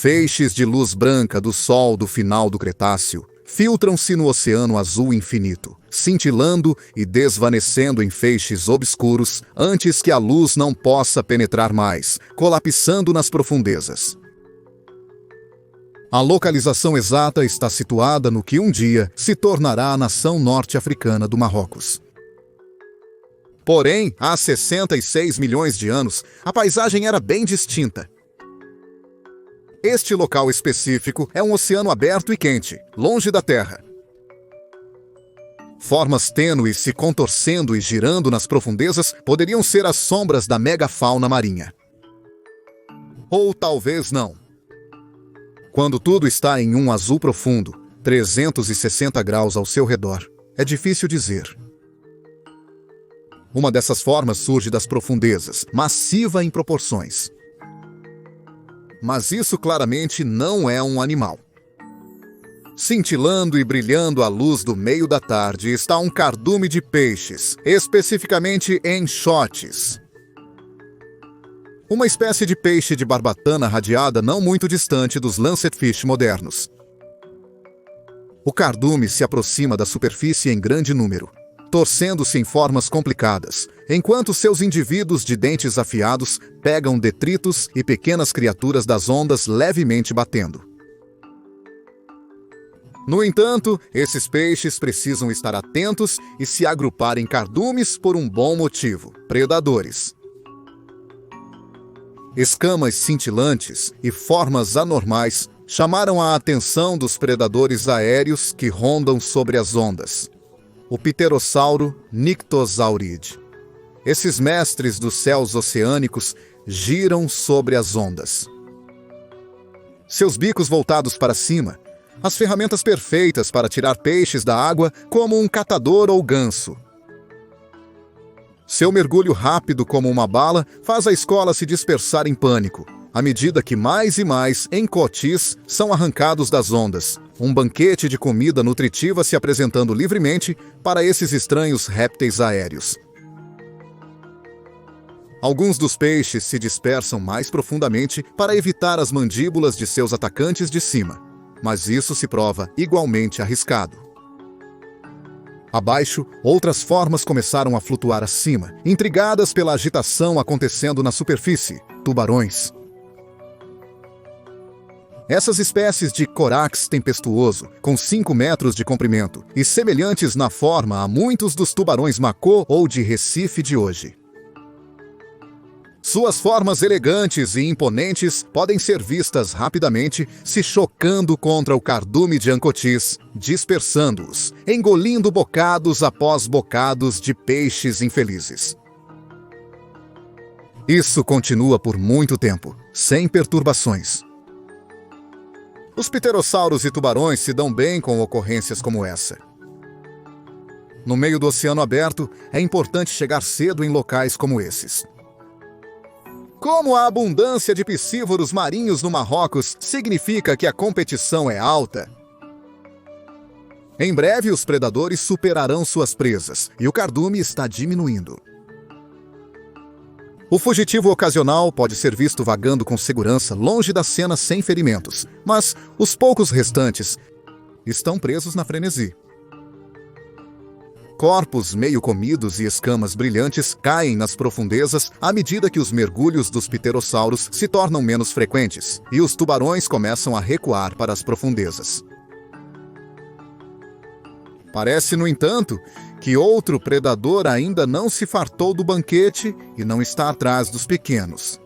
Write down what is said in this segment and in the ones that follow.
Feixes de luz branca do sol do final do Cretáceo filtram-se no oceano azul infinito, cintilando e desvanecendo em feixes obscuros antes que a luz não possa penetrar mais, colapsando nas profundezas. A localização exata está situada no que um dia se tornará a nação norte-africana do Marrocos. Porém, há 66 milhões de anos, a paisagem era bem distinta. Este local específico é um oceano aberto e quente, longe da Terra. Formas tênues se contorcendo e girando nas profundezas poderiam ser as sombras da megafauna marinha. Ou talvez não. Quando tudo está em um azul profundo, 360 graus ao seu redor, é difícil dizer. Uma dessas formas surge das profundezas, massiva em proporções. Mas isso claramente não é um animal. Cintilando e brilhando à luz do meio da tarde está um cardume de peixes, especificamente enxotes. Uma espécie de peixe de barbatana radiada não muito distante dos lancetfish modernos. O cardume se aproxima da superfície em grande número, torcendo-se em formas complicadas, enquanto seus indivíduos de dentes afiados pegam detritos e pequenas criaturas das ondas levemente batendo. No entanto, esses peixes precisam estar atentos e se agrupar em cardumes por um bom motivo: predadores. Escamas cintilantes e formas anormais chamaram a atenção dos predadores aéreos que rondam sobre as ondas. O pterossauro Nyctosauridae. Esses mestres dos céus oceânicos giram sobre as ondas. Seus bicos voltados para cima, as ferramentas perfeitas para tirar peixes da água como um catador ou ganso. Seu mergulho rápido como uma bala faz a escola se dispersar em pânico, à medida que mais e mais encotis são arrancados das ondas, um banquete de comida nutritiva se apresentando livremente para esses estranhos répteis aéreos. Alguns dos peixes se dispersam mais profundamente para evitar as mandíbulas de seus atacantes de cima, mas isso se prova igualmente arriscado. Abaixo, outras formas começaram a flutuar acima, intrigadas pela agitação acontecendo na superfície: tubarões. Essas espécies de corax tempestuoso, com 5 metros de comprimento e semelhantes na forma a muitos dos tubarões macô ou de Recife de hoje. Suas formas elegantes e imponentes podem ser vistas rapidamente se chocando contra o cardume de ancotis, dispersando-os, engolindo bocados após bocados de peixes infelizes. Isso continua por muito tempo, sem perturbações. Os pterossauros e tubarões se dão bem com ocorrências como essa. No meio do oceano aberto, é importante chegar cedo em locais como esses. Como a abundância de piscívoros marinhos no Marrocos significa que a competição é alta, em breve os predadores superarão suas presas e o cardume está diminuindo. O fugitivo ocasional pode ser visto vagando com segurança longe da cena sem ferimentos, mas os poucos restantes estão presos na frenesi. Corpos meio comidos e escamas brilhantes caem nas profundezas à medida que os mergulhos dos pterossauros se tornam menos frequentes e os tubarões começam a recuar para as profundezas. Parece, no entanto, que outro predador ainda não se fartou do banquete e não está atrás dos pequenos.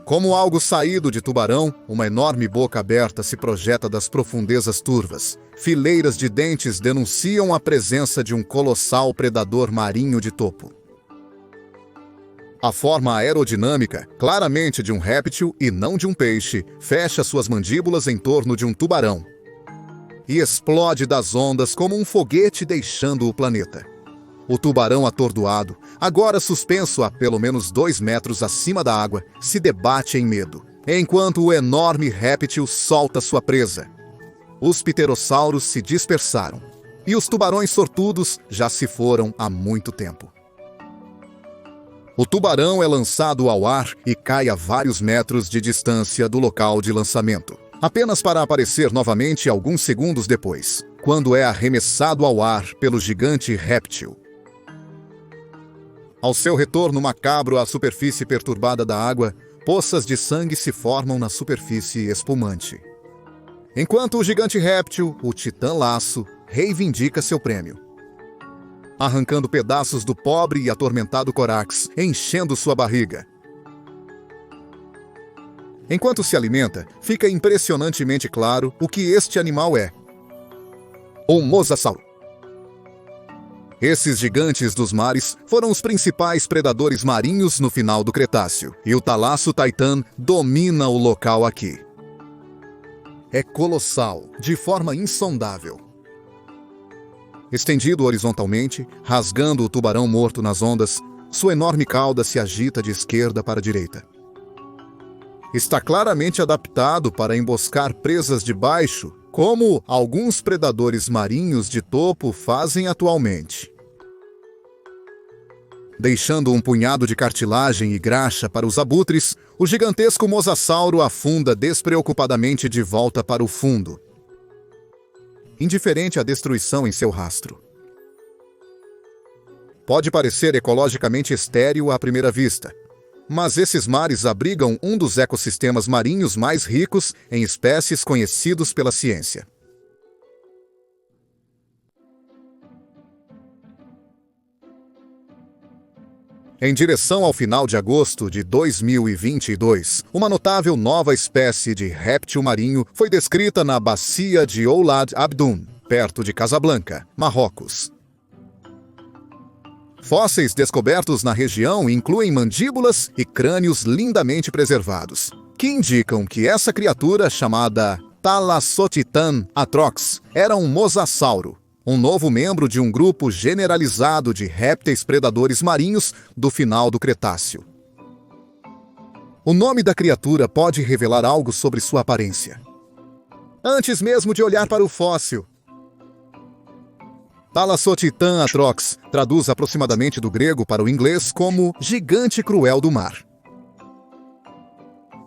Como algo saído de tubarão, uma enorme boca aberta se projeta das profundezas turvas. Fileiras de dentes denunciam a presença de um colossal predador marinho de topo. A forma aerodinâmica, claramente de um réptil e não de um peixe, fecha suas mandíbulas em torno de um tubarão e explode das ondas como um foguete deixando o planeta. O tubarão atordoado, agora suspenso a pelo menos 2 metros acima da água, se debate em medo, enquanto o enorme réptil solta sua presa. Os pterossauros se dispersaram, e os tubarões sortudos já se foram há muito tempo. O tubarão é lançado ao ar e cai a vários metros de distância do local de lançamento, apenas para aparecer novamente alguns segundos depois, quando é arremessado ao ar pelo gigante réptil. Ao seu retorno macabro à superfície perturbada da água, poças de sangue se formam na superfície espumante. Enquanto o gigante réptil, o Titã Laço, reivindica seu prêmio, arrancando pedaços do pobre e atormentado Corax, enchendo sua barriga. Enquanto se alimenta, fica impressionantemente claro o que este animal é: um mosasauro. Esses gigantes dos mares foram os principais predadores marinhos no final do Cretáceo, e o Talasso Titan domina o local aqui. É colossal, de forma insondável. Estendido horizontalmente, rasgando o tubarão morto nas ondas, sua enorme cauda se agita de esquerda para a direita. Está claramente adaptado para emboscar presas de baixo, como alguns predadores marinhos de topo fazem atualmente. Deixando um punhado de cartilagem e graxa para os abutres, o gigantesco mosasauro afunda despreocupadamente de volta para o fundo, indiferente à destruição em seu rastro. Pode parecer ecologicamente estéril à primeira vista, mas esses mares abrigam um dos ecossistemas marinhos mais ricos em espécies conhecidos pela ciência. Em direção ao final de agosto de 2022, uma notável nova espécie de réptil marinho foi descrita na bacia de Oulad Abdoun, perto de Casablanca, Marrocos. Fósseis descobertos na região incluem mandíbulas e crânios lindamente preservados, que indicam que essa criatura, chamada Thalassotitan atrox, era um mosasauro, um novo membro de um grupo generalizado de répteis predadores marinhos do final do Cretáceo. O nome da criatura pode revelar algo sobre sua aparência, antes mesmo de olhar para o fóssil. Thalassotitan atrox traduz aproximadamente do grego para o inglês como gigante cruel do mar.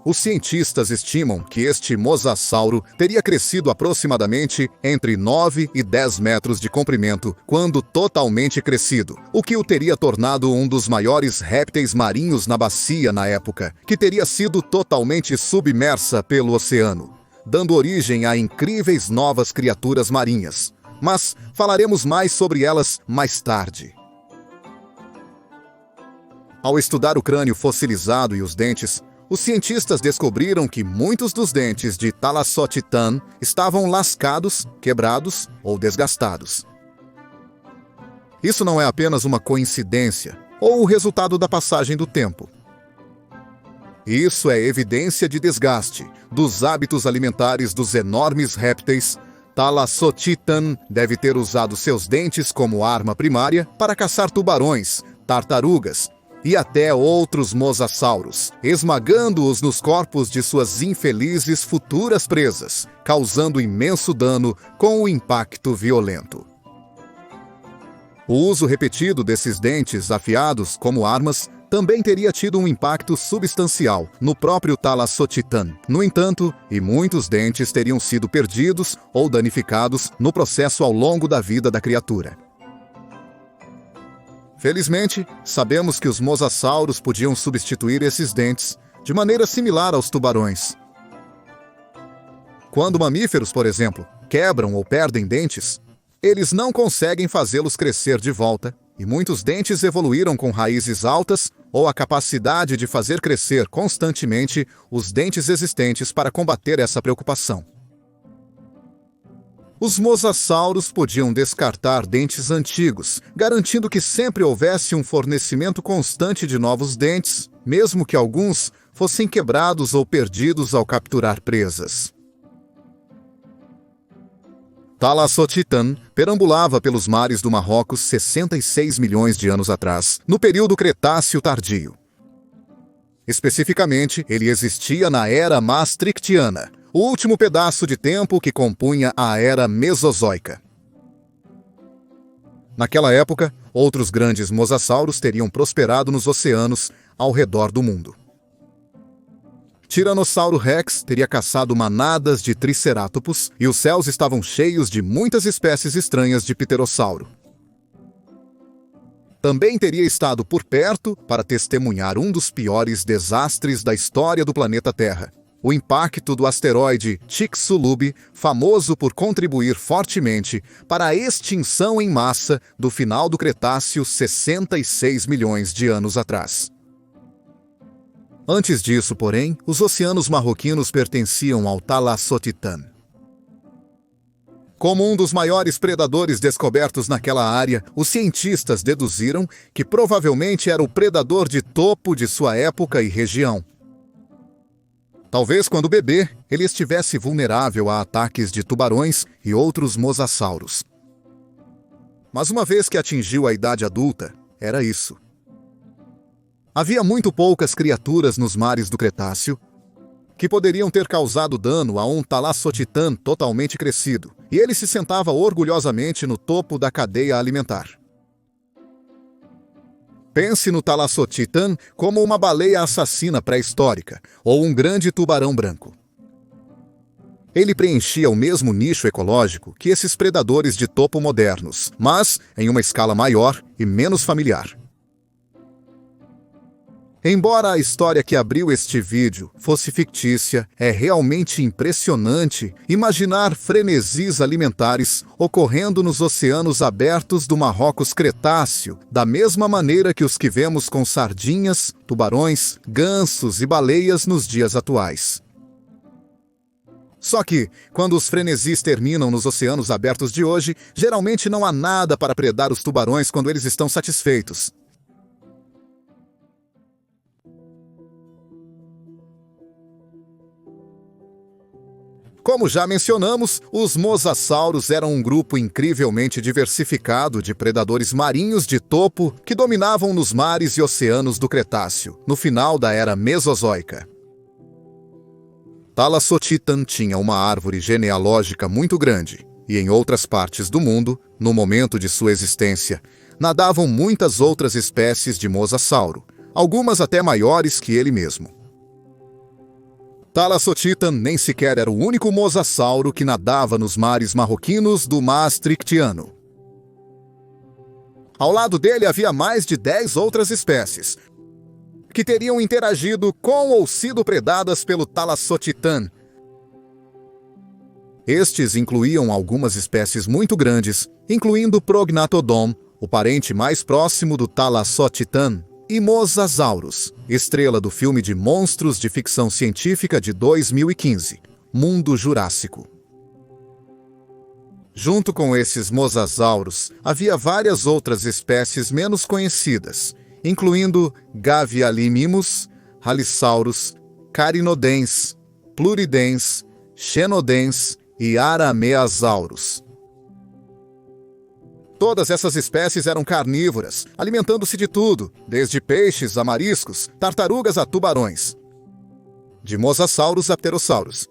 Os cientistas estimam que este mosasauro teria crescido aproximadamente entre 9 e 10 metros de comprimento quando totalmente crescido, o que o teria tornado um dos maiores répteis marinhos na bacia na época, que teria sido totalmente submersa pelo oceano, dando origem a incríveis novas criaturas marinhas. Mas falaremos mais sobre elas mais tarde. Ao estudar o crânio fossilizado e os dentes, os cientistas descobriram que muitos dos dentes de Thalassotitan estavam lascados, quebrados ou desgastados. Isso não é apenas uma coincidência ou o resultado da passagem do tempo. Isso é evidência de desgaste dos hábitos alimentares dos enormes répteis. Thalassotitan deve ter usado seus dentes como arma primária para caçar tubarões, tartarugas e até outros mosasauros, esmagando-os nos corpos de suas infelizes futuras presas, causando imenso dano com o impacto violento. O uso repetido desses dentes afiados como armas também teria tido um impacto substancial no próprio Thalassotitan. No entanto, muitos dentes teriam sido perdidos ou danificados no processo ao longo da vida da criatura. Felizmente, sabemos que os mosasauros podiam substituir esses dentes de maneira similar aos tubarões. Quando mamíferos, por exemplo, quebram ou perdem dentes, eles não conseguem fazê-los crescer de volta, e muitos dentes evoluíram com raízes altas ou a capacidade de fazer crescer constantemente os dentes existentes para combater essa preocupação. Os mosasauros podiam descartar dentes antigos, garantindo que sempre houvesse um fornecimento constante de novos dentes, mesmo que alguns fossem quebrados ou perdidos ao capturar presas. Thalassotitan perambulava pelos mares do Marrocos 66 milhões de anos atrás, no período Cretáceo tardio. Especificamente, ele existia na Era Maastrichtiana, o último pedaço de tempo que compunha a Era Mesozoica. Naquela época, outros grandes mosassauros teriam prosperado nos oceanos ao redor do mundo. Tiranossauro Rex teria caçado manadas de tricerátops e os céus estavam cheios de muitas espécies estranhas de pterossauro. Também teria estado por perto para testemunhar um dos piores desastres da história do planeta Terra, o impacto do asteroide Chicxulub, famoso por contribuir fortemente para a extinção em massa do final do Cretáceo 66 milhões de anos atrás. Antes disso, porém, os oceanos marroquinos pertenciam ao Thalassotitã. Como um dos maiores predadores descobertos naquela área, os cientistas deduziram que provavelmente era o predador de topo de sua época e região. Talvez quando bebê, ele estivesse vulnerável a ataques de tubarões e outros mosassauros. Mas uma vez que atingiu a idade adulta, era isso. Havia muito poucas criaturas nos mares do Cretáceo que poderiam ter causado dano a um Thalassotitã totalmente crescido, e ele se sentava orgulhosamente no topo da cadeia alimentar. Pense no Thalassotitã como uma baleia assassina pré-histórica ou um grande tubarão branco. Ele preenchia o mesmo nicho ecológico que esses predadores de topo modernos, mas em uma escala maior e menos familiar. Embora a história que abriu este vídeo fosse fictícia, é realmente impressionante imaginar frenesis alimentares ocorrendo nos oceanos abertos do Marrocos Cretáceo, da mesma maneira que os que vemos com sardinhas, tubarões, gansos e baleias nos dias atuais. Só que, quando os frenesis terminam nos oceanos abertos de hoje, geralmente não há nada para predar os tubarões quando eles estão satisfeitos. Como já mencionamos, os mosassauros eram um grupo incrivelmente diversificado de predadores marinhos de topo que dominavam nos mares e oceanos do Cretáceo, no final da Era Mesozoica. Thalassotitã tinha uma árvore genealógica muito grande, e em outras partes do mundo, no momento de sua existência, nadavam muitas outras espécies de mosassauro, algumas até maiores que ele mesmo. Thalassotitã nem sequer era o único mosassauro que nadava nos mares marroquinos do Maastrichtiano. Ao lado dele havia mais de 10 outras espécies, que teriam interagido com ou sido predadas pelo Thalassotitã. Estes incluíam algumas espécies muito grandes, incluindo Prognathodon, o parente mais próximo do Thalassotitã, e Mosasaurus, estrela do filme de monstros de ficção científica de 2015, Mundo Jurássico. Junto com esses mosasauros, havia várias outras espécies menos conhecidas, incluindo Gavialimimus, Halisaurus, Carinodens, Pluridens, Xenodens e Arameasaurus. Todas essas espécies eram carnívoras, alimentando-se de tudo, desde peixes a mariscos, tartarugas a tubarões. De mosassauros a pterossauros.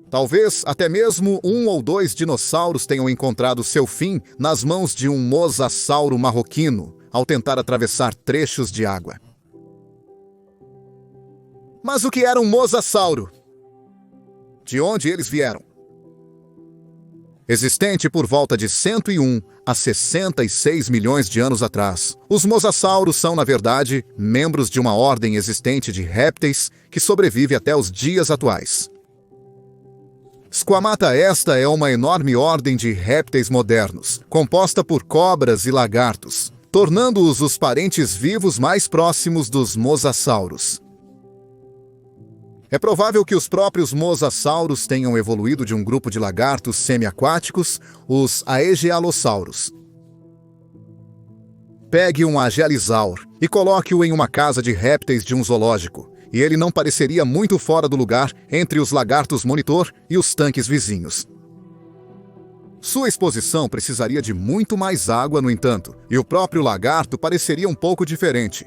Talvez até mesmo 1 ou 2 dinossauros tenham encontrado seu fim nas mãos de um mosassauro marroquino, ao tentar atravessar trechos de água. Mas o que era um mosassauro? De onde eles vieram? Existente por volta de 101 a 66 milhões de anos atrás, os mosassauros são, na verdade, membros de uma ordem existente de répteis que sobrevive até os dias atuais. Squamata esta é uma enorme ordem de répteis modernos, composta por cobras e lagartos, tornando-os os parentes vivos mais próximos dos mosassauros. É provável que os próprios mosassauros tenham evoluído de um grupo de lagartos semiaquáticos, os Aegialossauros. Pegue um Aegialisaur e coloque-o em uma casa de répteis de um zoológico, e ele não pareceria muito fora do lugar entre os lagartos monitor e os tanques vizinhos. Sua exposição precisaria de muito mais água, no entanto, e o próprio lagarto pareceria um pouco diferente.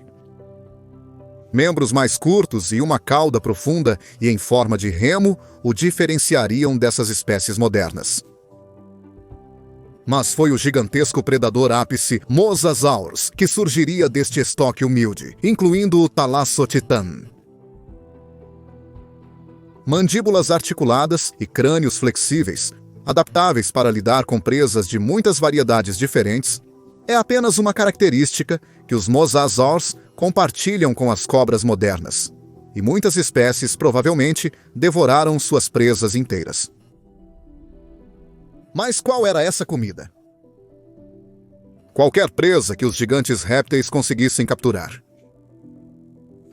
Membros mais curtos e uma cauda profunda e em forma de remo o diferenciariam dessas espécies modernas. Mas foi o gigantesco predador ápice Mosasaurus que surgiria deste estoque humilde, incluindo o Thalassotitan. Mandíbulas articuladas e crânios flexíveis, adaptáveis para lidar com presas de muitas variedades diferentes, é apenas uma característica que os mosasaurs compartilham com as cobras modernas, e muitas espécies provavelmente devoraram suas presas inteiras. Mas qual era essa comida? Qualquer presa que os gigantes répteis conseguissem capturar.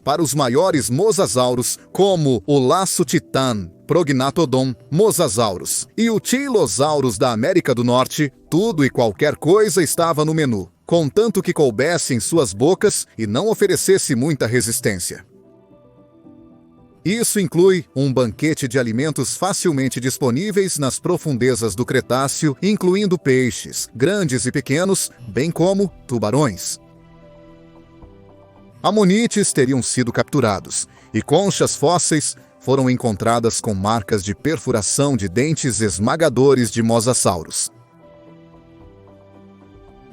Para os maiores mosasauros, como o Lassutitan, Prognathodon, Mosasaurus e o Chilosaurus da América do Norte, tudo e qualquer coisa estava no menu, contanto que coubesse em suas bocas e não oferecesse muita resistência. Isso inclui um banquete de alimentos facilmente disponíveis nas profundezas do Cretáceo, incluindo peixes, grandes e pequenos, bem como tubarões. Amonites teriam sido capturados, e conchas fósseis foram encontradas com marcas de perfuração de dentes esmagadores de mosassauros.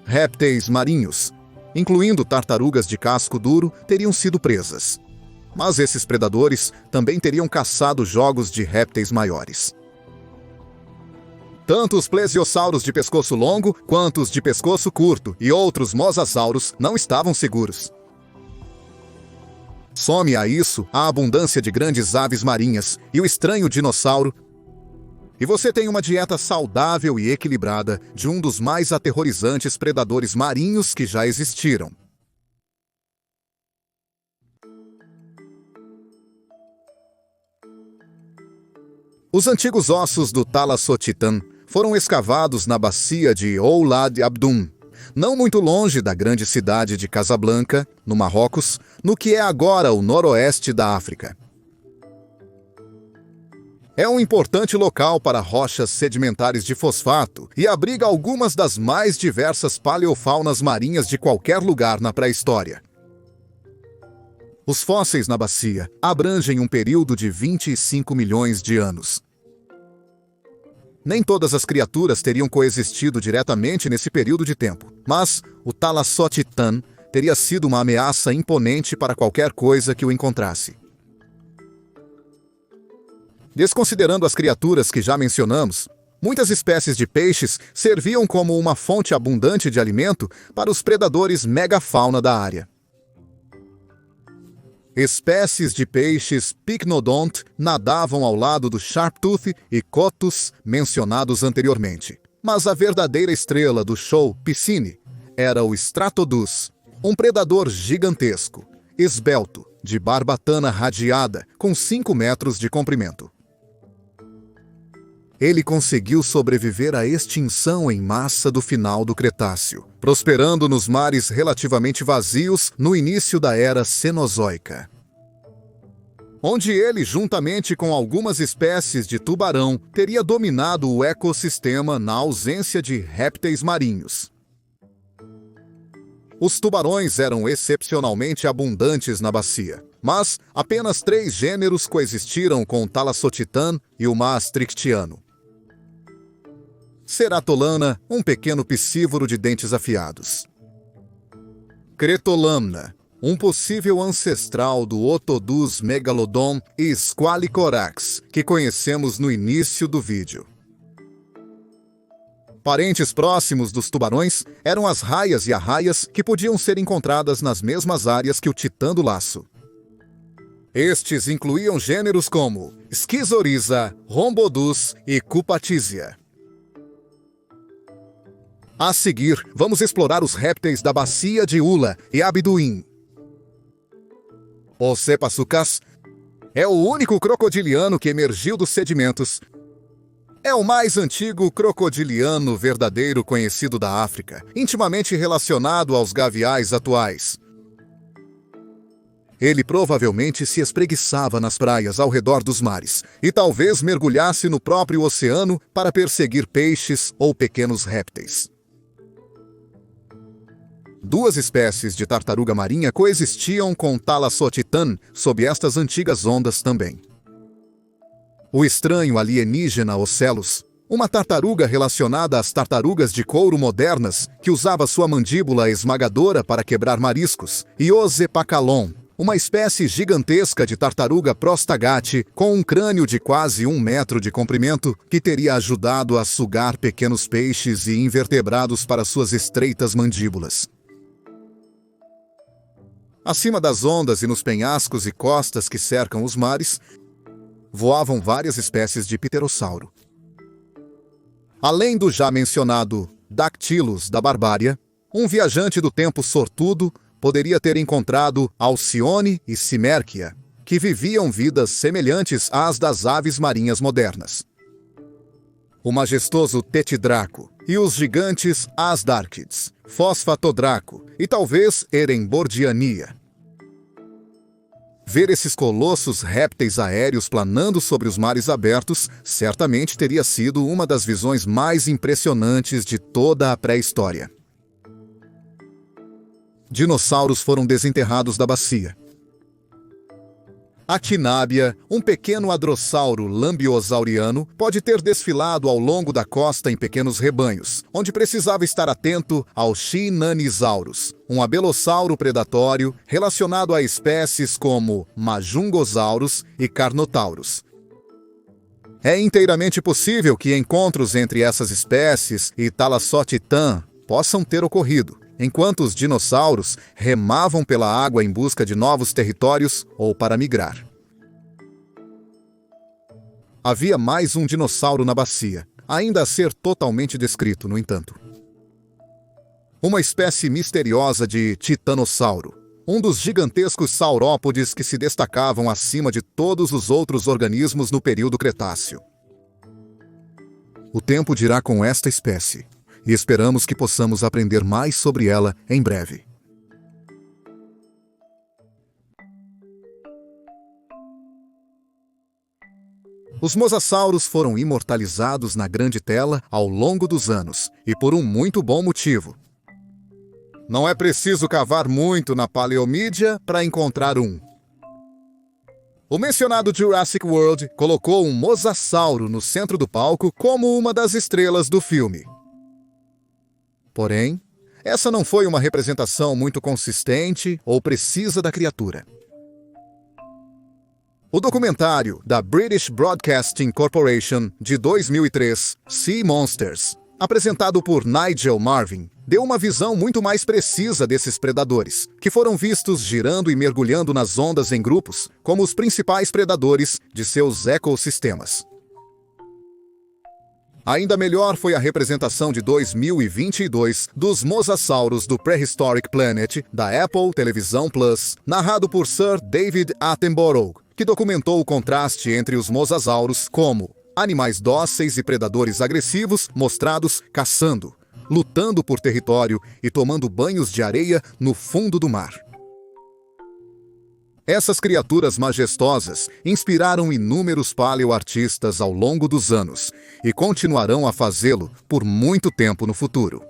Répteis marinhos, incluindo tartarugas de casco duro, teriam sido presas. Mas esses predadores também teriam caçado jogos de répteis maiores. Tanto os plesiosauros de pescoço longo quanto os de pescoço curto e outros mosassauros não estavam seguros. Some a isso a abundância de grandes aves marinhas e o estranho dinossauro, e você tem uma dieta saudável e equilibrada de um dos mais aterrorizantes predadores marinhos que já existiram. Os antigos ossos do Thalassotitan foram escavados na bacia de Oulad Abdum, não muito longe da grande cidade de Casablanca, no Marrocos, no que é agora o noroeste da África. É um importante local para rochas sedimentares de fosfato e abriga algumas das mais diversas paleofaunas marinhas de qualquer lugar na pré-história. Os fósseis na bacia abrangem um período de 25 milhões de anos. Nem todas as criaturas teriam coexistido diretamente nesse período de tempo, mas o Thalassotitan teria sido uma ameaça imponente para qualquer coisa que o encontrasse. Desconsiderando as criaturas que já mencionamos, muitas espécies de peixes serviam como uma fonte abundante de alimento para os predadores megafauna da área. Espécies de peixes Pycnodonte nadavam ao lado do Sharptooth e Cotus mencionados anteriormente. Mas a verdadeira estrela do show Piscine era o Stratodus, um predador gigantesco, esbelto, de barbatana radiada, com 5 metros de comprimento. Ele conseguiu sobreviver à extinção em massa do final do Cretáceo, prosperando nos mares relativamente vazios no início da Era Cenozoica, onde ele, juntamente com algumas espécies de tubarão, teria dominado o ecossistema na ausência de répteis marinhos. Os tubarões eram excepcionalmente abundantes na bacia, mas apenas 3 gêneros coexistiram com o Thalassotitan e o Maastrichtiano. Ceratolana, um pequeno piscívoro de dentes afiados. Cretolamna, um possível ancestral do Otodus megalodon e Squalicorax, que conhecemos no início do vídeo. Parentes próximos dos tubarões eram as raias e arraias que podiam ser encontradas nas mesmas áreas que o titã do laço. Estes incluíam gêneros como Schizorhiza, Rhombodus e Cupatizia. A seguir, vamos explorar os répteis da bacia de Ula e Abduin. O Cepasuchus é o único crocodiliano que emergiu dos sedimentos. É o mais antigo crocodiliano verdadeiro conhecido da África, intimamente relacionado aos gaviais atuais. Ele provavelmente se espreguiçava nas praias ao redor dos mares e talvez mergulhasse no próprio oceano para perseguir peixes ou pequenos répteis. 2 espécies de tartaruga marinha coexistiam com Thalassotitan sob estas antigas ondas também. O estranho alienígena Ocelus, Uma tartaruga relacionada às tartarugas de couro modernas, que usava sua mandíbula esmagadora para quebrar mariscos, e o Zepacalon, uma espécie gigantesca de tartaruga prostagate com um crânio de quase 1 metro de comprimento que teria ajudado a sugar pequenos peixes e invertebrados para suas estreitas mandíbulas. Acima das ondas e nos penhascos e costas que cercam os mares, voavam várias espécies de pterossauro. Além do já mencionado Dactylus da Barbária, um viajante do tempo sortudo poderia ter encontrado Alcione e Simérquia, que viviam vidas semelhantes às das aves marinhas modernas. O majestoso Tetidraco e os gigantes Asdarquids, Fosfatodraco e talvez Erembordiania. Ver esses colossos répteis aéreos planando sobre os mares abertos certamente teria sido uma das visões mais impressionantes de toda a pré-história. Dinossauros foram desenterrados da bacia. A Quinábia, um pequeno hadrossauro lambiosauriano, pode ter desfilado ao longo da costa em pequenos rebanhos, onde precisava estar atento ao Chinanisaurus, um abelossauro predatório relacionado a espécies como Majungosaurus e Carnotaurus. É inteiramente possível que encontros entre essas espécies e Thalassotitan possam ter ocorrido, enquanto os dinossauros remavam pela água em busca de novos territórios ou para migrar. Havia mais um dinossauro na bacia, ainda a ser totalmente descrito, no entanto. Uma espécie misteriosa de titanossauro, um dos gigantescos saurópodes que se destacavam acima de todos os outros organismos no período Cretáceo. O tempo dirá com esta espécie, e esperamos que possamos aprender mais sobre ela em breve. Os mosassauros foram imortalizados na grande tela ao longo dos anos, e por um muito bom motivo. Não é preciso cavar muito na paleomídia para encontrar um. O mencionado Jurassic World colocou um mosassauro no centro do palco como uma das estrelas do filme. Porém, essa não foi uma representação muito consistente ou precisa da criatura. O documentário da British Broadcasting Corporation de 2003, Sea Monsters, apresentado por Nigel Marven, deu uma visão muito mais precisa desses predadores, que foram vistos girando e mergulhando nas ondas em grupos como os principais predadores de seus ecossistemas. Ainda melhor foi a representação de 2022 dos mosassauros do Prehistoric Planet da Apple Television Plus, narrado por Sir David Attenborough, que documentou o contraste entre os mosassauros como animais dóceis e predadores agressivos mostrados caçando, lutando por território e tomando banhos de areia no fundo do mar. Essas criaturas majestosas inspiraram inúmeros paleoartistas ao longo dos anos e continuarão a fazê-lo por muito tempo no futuro.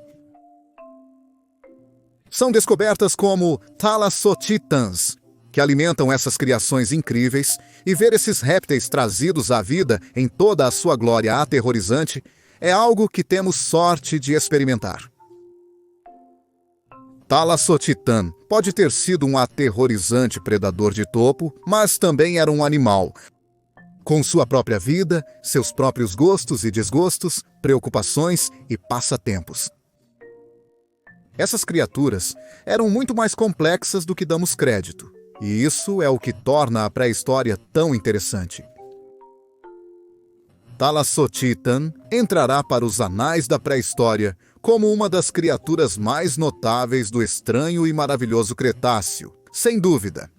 São descobertas como Thalassotitans, que alimentam essas criações incríveis, e ver esses répteis trazidos à vida em toda a sua glória aterrorizante é algo que temos sorte de experimentar. Thalassotitan pode ter sido um aterrorizante predador de topo, mas também era um animal, com sua própria vida, seus próprios gostos e desgostos, preocupações e passatempos. Essas criaturas eram muito mais complexas do que damos crédito, e isso é o que torna a pré-história tão interessante. Thalassotitan entrará para os anais da pré-história como uma das criaturas mais notáveis do estranho e maravilhoso Cretáceo, sem dúvida.